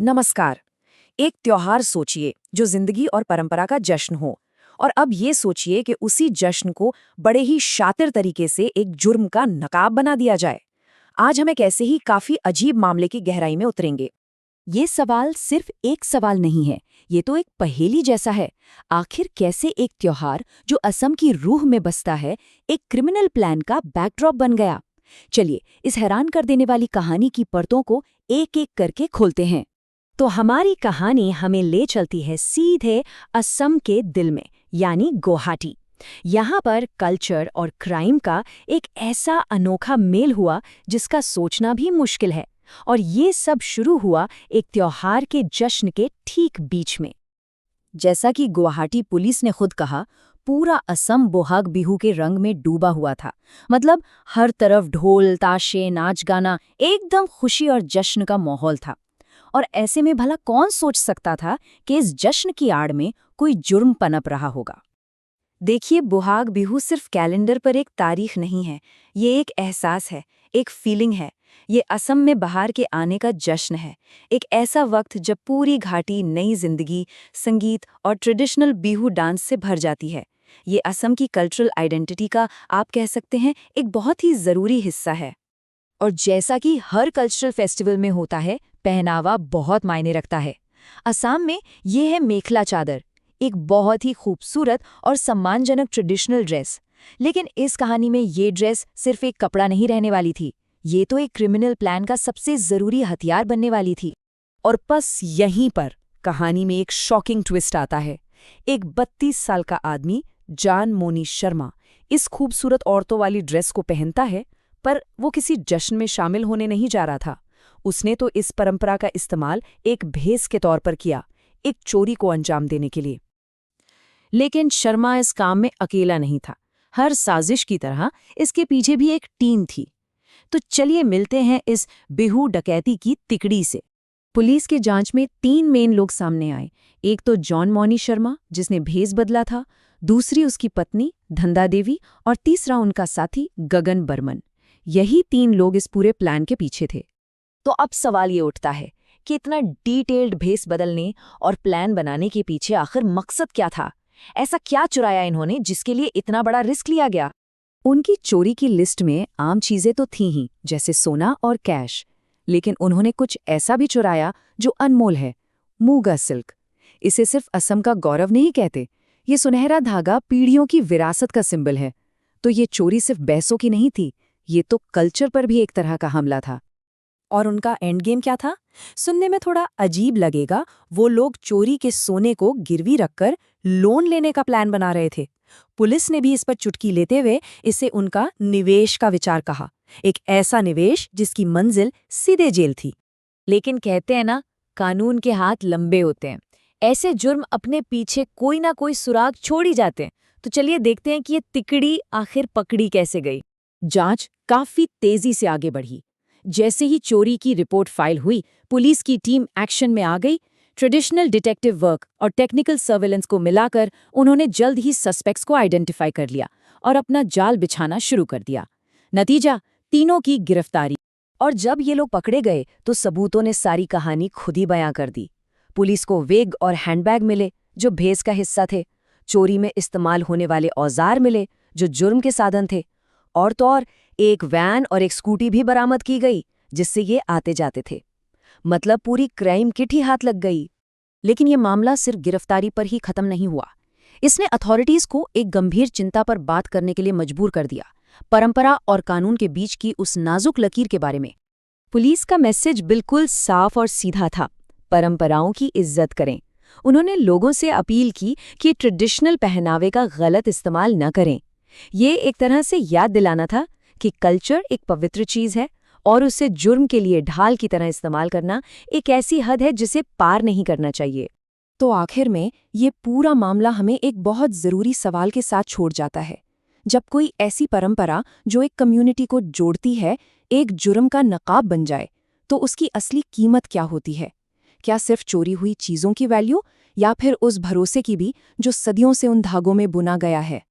नमस्कार। एक त्योहार सोचिए जो जिंदगी और परंपरा का जश्न हो, और अब ये सोचिए कि उसी जश्न को बड़े ही शातिर तरीके से एक जुर्म का नकाब बना दिया जाए। आज हम एक ऐसे ही काफी अजीब मामले की गहराई में उतरेंगे। ये सवाल सिर्फ एक सवाल नहीं है, ये तो एक पहेली जैसा है। आखिर कैसे एक त्योहार जो असम की रूह में बसता है, एक क्रिमिनल प्लान का बैकड्रॉप बन गया? चलिए इस हैरान कर देने वाली कहानी की परतों को एक एक करके खोलते हैं। तो हमारी कहानी हमें ले चलती है सीधे असम के दिल में, यानी गुवाहाटी। यहाँ पर कल्चर और क्राइम का एक ऐसा अनोखा मेल हुआ जिसका सोचना भी मुश्किल है। और ये सब शुरू हुआ एक त्योहार के जश्न के ठीक बीच में। जैसा कि गुवाहाटी पुलिस ने खुद कहा, पूरा असम बोहाग बिहू के रंग में डूबा हुआ था। मतलब हर तरफ ढोल ताशे नाच गाना, एकदम खुशी और जश्न का माहौल था। और ऐसे में भला कौन सोच सकता था कि इस जश्न की आड़ में कोई जुर्म पनप रहा होगा। देखिए, बोहाग बिहू सिर्फ कैलेंडर पर एक तारीख नहीं है, ये एक एहसास है, एक फीलिंग है। ये असम में बहार के आने का जश्न है, एक ऐसा वक्त जब पूरी घाटी नई जिंदगी, संगीत और ट्रेडिशनल बिहू डांस से भर जाती है। ये असम की कल्चरल आइडेंटिटी का, आप कह सकते हैं, एक बहुत ही ज़रूरी हिस्सा है। और जैसा कि हर कल्चरल फेस्टिवल में होता है, पहनावा बहुत मायने रखता है। असम में ये है मेखला चादर, एक बहुत ही खूबसूरत और सम्मानजनक ट्रेडिशनल ड्रेस। लेकिन इस कहानी में ये ड्रेस सिर्फ एक कपड़ा नहीं रहने वाली थी, ये तो एक क्रिमिनल प्लान का सबसे ज़रूरी हथियार बनने वाली थी। और बस यहीं पर कहानी में एक शॉकिंग ट्विस्ट आता है। एक 32 साल का आदमी, जान मोनी शर्मा, इस खूबसूरत औरतों वाली ड्रेस को पहनता है, पर वो किसी जश्न में शामिल होने नहीं जा रहा था। उसने तो इस परंपरा का इस्तेमाल एक भेस के तौर पर किया, एक चोरी को अंजाम देने के लिए। लेकिन शर्मा इस काम में अकेला नहीं था। हर साजिश की तरह इसके पीछे भी एक टीम थी। तो चलिए मिलते हैं इस बिहू डकैती की तिकड़ी से। पुलिस के जांच में 3 मेन लोग सामने आए। एक तो जॉन मौनी शर्मा, जिसने भेस बदला था, दूसरी उसकी पत्नी धंधा देवी, और तीसरा उनका साथी गगन बर्मन। यही 3 लोग इस पूरे प्लान के पीछे थे। तो अब सवाल ये उठता है कि इतना डिटेल्ड भेस बदलने और प्लान बनाने के पीछे आखिर मकसद क्या था? ऐसा क्या चुराया इन्होंने जिसके लिए इतना बड़ा रिस्क लिया गया? उनकी चोरी की लिस्ट में आम चीजें तो थीं ही, जैसे सोना और कैश। लेकिन उन्होंने कुछ ऐसा भी चुराया जो अनमोल है, मूगा सिल्क। इसे सिर्फ असम का गौरव नहीं कहते, ये सुनहरा धागा पीढ़ियों की विरासत का सिंबल है। तो ये चोरी सिर्फ पैसों की नहीं थी, ये तो कल्चर पर भी एक तरह का हमला था। और उनका एंड गेम क्या था? सुनने में थोड़ा अजीब लगेगा। वो लोग चोरी के सोने को गिरवी रखकर लोन लेने का प्लान बना रहे थे। पुलिस ने भी इस पर चुटकी लेते हुए इसे उनका निवेश का विचार कहा, एक ऐसा निवेश जिसकी मंजिल सीधे जेल थी। लेकिन कहते हैं ना, कानून के हाथ लंबे होते हैं। ऐसे जुर्म अपने पीछे कोई ना कोई सुराग छोड़ ही जाते हैं। तो चलिए देखते हैं कि ये तिकड़ी आखिर पकड़ी कैसे गई। जांच काफी तेजी से आगे बढ़ी। जैसे ही चोरी की रिपोर्ट फाइल हुई, पुलिस की टीम एक्शन में आ गई। ट्रेडिशनल डिटेक्टिव वर्क और टेक्निकल सर्वेलेंस को मिलाकर उन्होंने जल्द ही सस्पेक्ट्स को आइडेंटिफाई कर लिया और अपना जाल बिछाना शुरू कर दिया। नतीजा, तीनों की गिरफ्तारी। और जब ये लोग पकड़े गए तो सबूतों ने सारी कहानी खुद ही बयां कर दी। पुलिस को वेग और हैंडबैग मिले जो भेस का हिस्सा थे, चोरी में इस्तेमाल होने वाले औजार मिले जो जुर्म के साधन थे, और तो और एक वैन और एक स्कूटी भी बरामद की गई जिससे ये आते जाते थे। मतलब पूरी क्राइम किट ही हाथ लग गई। लेकिन ये मामला सिर्फ गिरफ्तारी पर ही खत्म नहीं हुआ। इसने अथॉरिटीज को एक गंभीर चिंता पर बात करने के लिए मजबूर कर दिया, परंपरा और कानून के बीच की उस नाजुक लकीर के बारे में। पुलिस का मैसेज बिल्कुल साफ और सीधा था, परंपराओं की इज्जत करें। उन्होंने लोगों से अपील की कि ट्रेडिशनल पहनावे का गलत इस्तेमाल न करें। ये एक तरह से याद दिलाना था कि कल्चर एक पवित्र चीज है और उसे जुर्म के लिए ढाल की तरह इस्तेमाल करना एक ऐसी हद है जिसे पार नहीं करना चाहिए। तो आखिर में ये पूरा मामला हमें एक बहुत ज़रूरी सवाल के साथ छोड़ जाता है। जब कोई ऐसी परंपरा जो एक कम्युनिटी को जोड़ती है, एक जुर्म का नकाब बन जाए, तो उसकी असली कीमत क्या होती है? क्या सिर्फ चोरी हुई चीज़ों की वैल्यू, या फिर उस भरोसे की भी जो सदियों से उन धागों में बुना गया है?